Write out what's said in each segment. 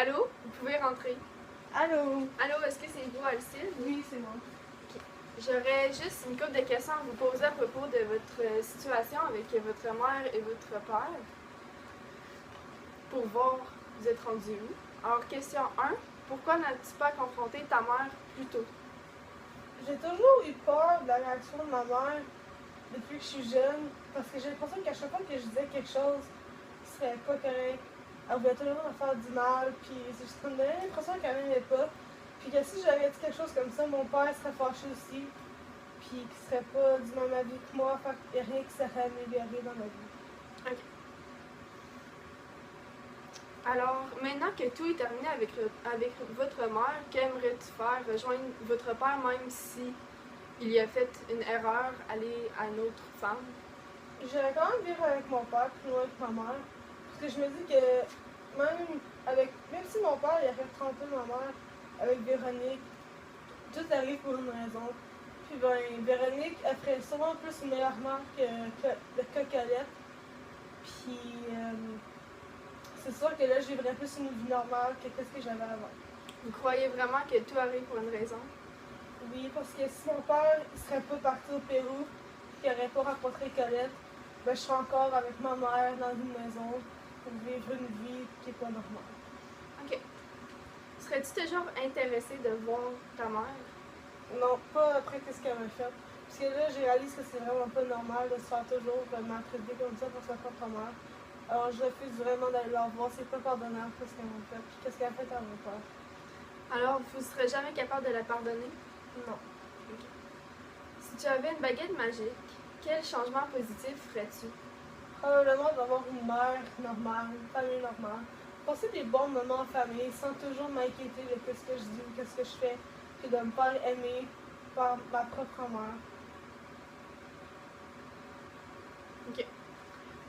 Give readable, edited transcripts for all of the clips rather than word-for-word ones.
Allô? Vous pouvez rentrer. Allô? Allô, est-ce que c'est vous, Alcide? Oui, c'est moi. Ok. J'aurais juste une couple de questions à vous poser à propos de votre situation avec votre mère et votre père. Pour voir vous êtes rendu où. Alors, question 1. Pourquoi n'as-tu pas confronté ta mère plus tôt? J'ai toujours eu peur de la réaction de ma mère depuis que je suis jeune, parce que j'ai l'impression qu'à chaque fois que je disais quelque chose qui serait pas correct, elle voulait toujours me faire du mal, puis ça me donnait l'impression qu'elle m'aimait pas, puis que si j'avais dit quelque chose comme ça, mon père serait fâché aussi, puis qu'il serait pas du même avis que moi, fait qu'il n'y a rien qui serait amélioré dans ma vie. Ok. Alors, maintenant que tout est terminé avec votre mère, qu'aimerais-tu faire? Rejoindre votre père même si il a fait une erreur, aller à une autre femme? J'irais quand même vivre avec mon père, plus loin que ma mère, parce que je me dis que même si mon père il aurait trompé ma mère avec Véronique, tout arrive pour une raison. Puis ben, Véronique, elle ferait sûrement plus une meilleure mère que Cocolette. Puis c'est sûr que là, je vivrais plus une vie normale que ce que j'avais avant. Vous croyez vraiment que tout arrive pour une raison? Oui, parce que si mon père ne serait pas parti au Pérou, qu'il n'aurait pas rencontré Colette, ben, je serais encore avec ma mère dans une maison pour vivre une vie qui n'est pas normale. Ok. Serais-tu toujours intéressée de voir ta mère? Non, pas après ce qu'elle m'a fait. Parce que là, j'ai réalisé que c'est vraiment pas normal de se faire toujours maltraiter comme ça pour sa propre mère. Alors, je refuse vraiment d'aller la voir. C'est pas pardonnable ce qu'elle m'a fait. Puis qu'est-ce qu'elle a fait à mon père? Alors, vous ne serez jamais capable de la pardonner? Non. Ok. Si tu avais une baguette magique, quel changement positif ferais-tu? Probablement d'avoir une mère normale, une famille normale. Passer des bons moments en famille sans toujours m'inquiéter de ce que je dis ou ce que je fais, puis de me faire aimer par ma propre mère. Ok.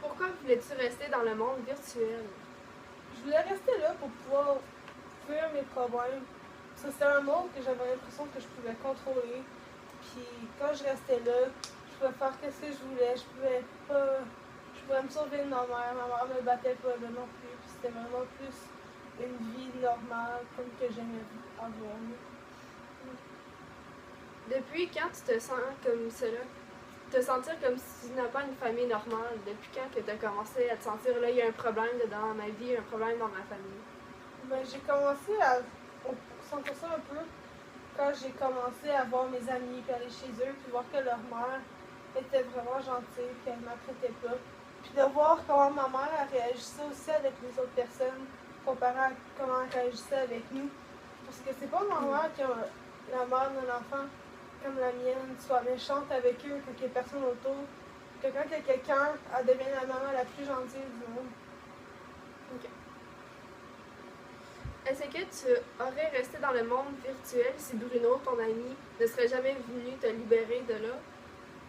Pourquoi voulais-tu rester dans le monde virtuel? Je voulais rester là pour pouvoir fuir mes problèmes. Parce que c'était un monde que j'avais l'impression que je pouvais contrôler. Puis quand je restais là, je pouvais faire ce que je voulais. Je pouvais me sauver de ma mère me battait pas là non plus. Puis c'était vraiment plus une vie normale comme que j'aimais avoir. Depuis quand tu te sens comme cela? Te sentir comme si tu n'as pas une famille normale? Depuis quand que tu as commencé à te sentir là, il y a un problème dans ma vie, un problème dans ma famille? Ben, j'ai commencé à sentir ça un peu quand j'ai commencé à voir mes amis, puis aller chez eux, puis voir que leur mère était vraiment gentille, puis elle ne maltraitait pas. Puis de voir comment ma mère elle réagissait aussi avec les autres personnes, comparé à comment elle réagissait avec nous. Parce que c'est pas normal que la mère d'un enfant comme la mienne soit méchante avec eux quand il n'y a personne autour. Que quand il y a quelqu'un, elle devient la maman la plus gentille du monde. Ok. Est-ce que tu aurais resté dans le monde virtuel si Bruno, ton ami, ne serait jamais venu te libérer de là?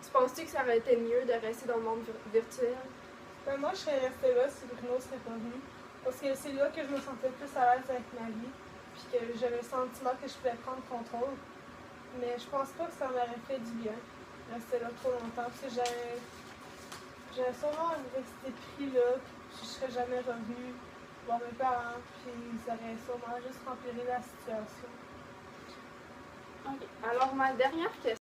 Tu penses-tu que ça aurait été mieux de rester dans le monde virtuel? Ben, moi, je serais restée là si Bruno serait pas venu. Parce que c'est là que je me sentais plus à l'aise avec ma vie. Puis que j'avais le sentiment que je pouvais prendre contrôle. Mais je pense pas que ça m'aurait fait du bien. Rester là trop longtemps. Parce que j'aurais sûrement resté pris là. Puis je serais jamais revenue voir mes parents. Puis ils auraient sûrement juste empiré la situation. Ok. Alors, ma dernière question.